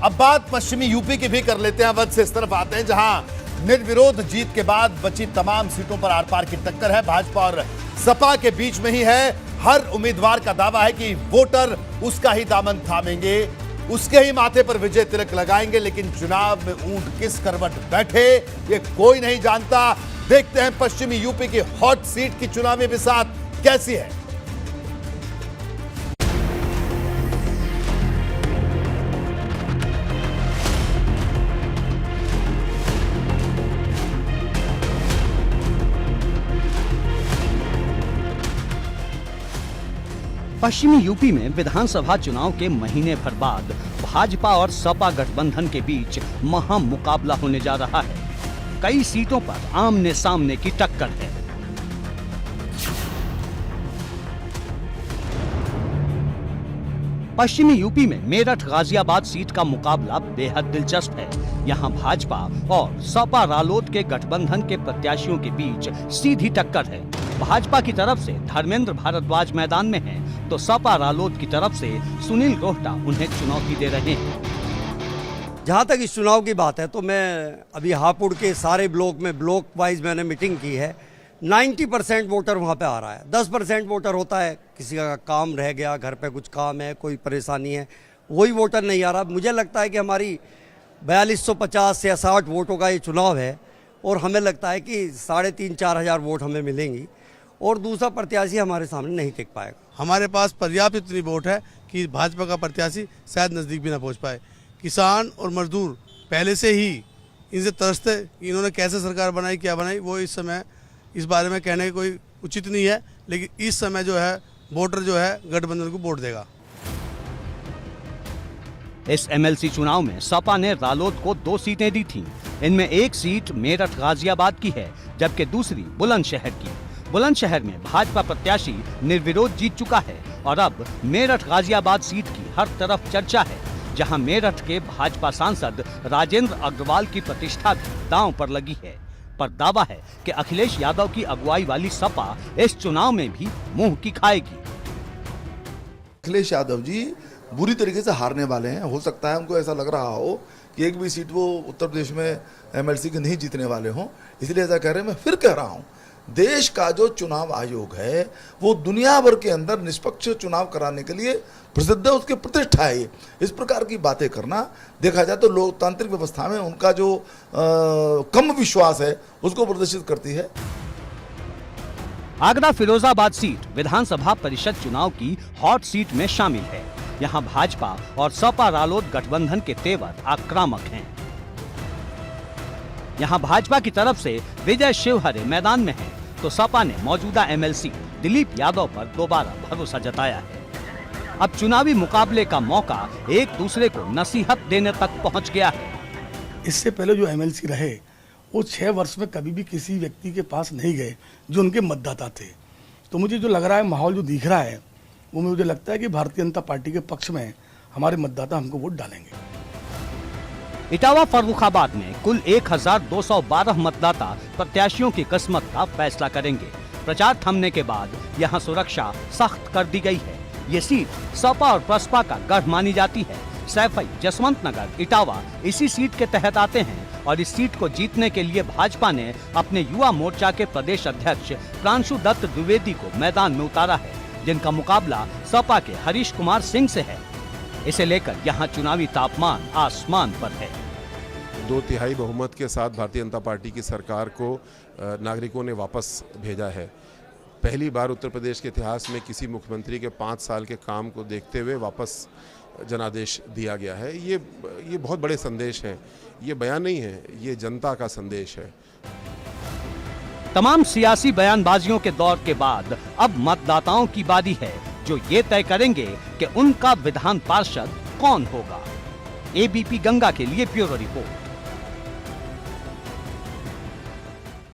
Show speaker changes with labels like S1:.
S1: अब बात पश्चिमी यूपी की भी कर लेते हैं। अवध से इस तरफ आते हैं जहां निर्विरोध जीत के बाद बची तमाम सीटों पर आर पार की टक्कर है। भाजपा और सपा के बीच में ही है। हर उम्मीदवार का दावा है कि वोटर उसका ही दामन थामेंगे, उसके ही माथे पर विजय तिलक लगाएंगे। लेकिन चुनाव में ऊंट किस करवट बैठे ये कोई नहीं जानता। देखते हैं पश्चिमी यूपी की हॉट सीट की चुनावी बिसात कैसी है।
S2: पश्चिमी यूपी में विधानसभा चुनाव के महीने भर बाद भाजपा और सपा गठबंधन के बीच महामुकाबला होने जा रहा है। कई सीटों पर आमने सामने की टक्कर है। पश्चिमी यूपी में मेरठ गाजियाबाद सीट का मुकाबला बेहद दिलचस्प है। यहां भाजपा और सपा रालोद के गठबंधन के प्रत्याशियों के बीच सीधी टक्कर है। भाजपा की तरफ से धर्मेंद्र भारद्वाज मैदान में हैं, तो सपा रालोद की तरफ से सुनील रोहटा उन्हें चुनौती दे रहे हैं।
S3: जहाँ तक इस चुनाव की बात है तो मैं अभी हापुड़ के सारे ब्लॉक में ब्लॉक वाइज मैंने मीटिंग की है। 90% वोटर वहाँ पे आ रहा है। 10% वोटर होता है किसी का काम रह गया, घर पे कुछ काम है, कोई परेशानी है, वही वोटर नहीं आ रहा। मुझे लगता है कि हमारी 4250 या 60 वोटों का ये चुनाव है और हमें लगता है कि 3500-4 हज़ार वोट हमें मिलेंगी और दूसरा प्रत्याशी हमारे सामने नहीं टिक पाएगा।
S4: हमारे पास पर्याप्त इतनी वोट है कि भाजपा का प्रत्याशी शायद नज़दीक भी ना पहुंच पाए। किसान और मजदूर पहले से ही इनसे तरसते कि इन्होंने कैसे सरकार बनाई, क्या बनाई, वो इस समय इस बारे में कहने का कोई उचित नहीं है। लेकिन इस समय जो है वोटर जो है गठबंधन को वोट देगा।
S2: इस एमएलसी चुनाव में सपा ने रालोद को 2 सीटें दी थीं। इनमें एक सीट मेरठ गाजियाबाद की है, जबकि दूसरी बुलंदशहर की। बुलंदशहर में भाजपा प्रत्याशी निर्विरोध जीत चुका है और अब मेरठ गाजियाबाद सीट की हर तरफ चर्चा है, जहां मेरठ के भाजपा सांसद राजेंद्र अग्रवाल की प्रतिष्ठा भी दांव पर लगी है। पर दावा है कि अखिलेश यादव की अगुवाई वाली सपा इस चुनाव में भी मुंह की खाएगी।
S5: अखिलेश यादव जी बुरी तरीके से हारने वाले हैं। हो सकता है उनको ऐसा लग रहा हो कि एक भी सीट वो उत्तर प्रदेश में एमएलसी के नहीं जीतने वाले हों, इसलिए ऐसा कह रहे हैं। मैं फिर कह रहा हूं, देश का जो चुनाव आयोग है वो दुनिया भर के अंदर निष्पक्ष चुनाव कराने के लिए प्रसिद्ध है, उसकी प्रतिष्ठा है। इस प्रकार की बातें करना देखा जाए तो लोकतांत्रिक व्यवस्था में उनका जो कम विश्वास है उसको प्रदर्शित करती है।
S2: आगरा फिरोजाबाद सीट विधानसभा परिषद चुनाव की हॉट सीट में शामिल है। यहाँ भाजपा और सपा रालोद गठबंधन के तेवर आक्रामक हैं। यहाँ भाजपा की तरफ से विजय शिवहरे मैदान में है, तो सपा ने मौजूदा एमएलसी दिलीप यादव पर दोबारा भरोसा जताया है। अब चुनावी मुकाबले का मौका एक दूसरे को नसीहत देने तक पहुंच गया है।
S6: इससे पहले जो एमएलसी रहे वो 6 वर्ष में कभी भी किसी व्यक्ति के पास नहीं गए जो उनके मतदाता थे। तो मुझे जो लग रहा है, माहौल जो दिख रहा है, वो मुझे लगता है कि भारतीय जनता पार्टी के पक्ष में हमारे मतदाता हमको वोट डालेंगे।
S2: इटावा फर्रुखाबाद में कुल 1212 मतदाता प्रत्याशियों की किस्मत का फैसला करेंगे। प्रचार थमने के बाद यहां सुरक्षा सख्त कर दी गई है। ये सीट सपा और बसपा का गढ़ मानी जाती है। सैफई, जसवंत नगर, इटावा इसी सीट के तहत आते हैं और इस सीट को जीतने के लिए भाजपा ने अपने युवा मोर्चा के प्रदेश अध्यक्ष प्रांशु दत्त द्विवेदी को मैदान में उतारा है, जिनका मुकाबला सपा के हरीश कुमार सिंह से है। इसे लेकर यहाँ चुनावी तापमान आसमान पर है।
S7: 2/3 बहुमत के साथ भारतीय जनता पार्टी की सरकार को नागरिकों ने वापस भेजा है। पहली बार उत्तर प्रदेश के इतिहास में किसी मुख्यमंत्री के 5 साल के काम को देखते हुए वापस जनादेश दिया गया है। ये बहुत बड़े संदेश हैं। ये बयान नहीं है, ये जनता का संदेश है।
S2: तमाम सियासी बयानबाजियों के दौर के बाद अब मतदाताओं की बारी है, जो ये तय करेंगे कि उनका विधान पार्षद कौन होगा। एबीपी गंगा के लिए ब्यूरो रिपोर्ट।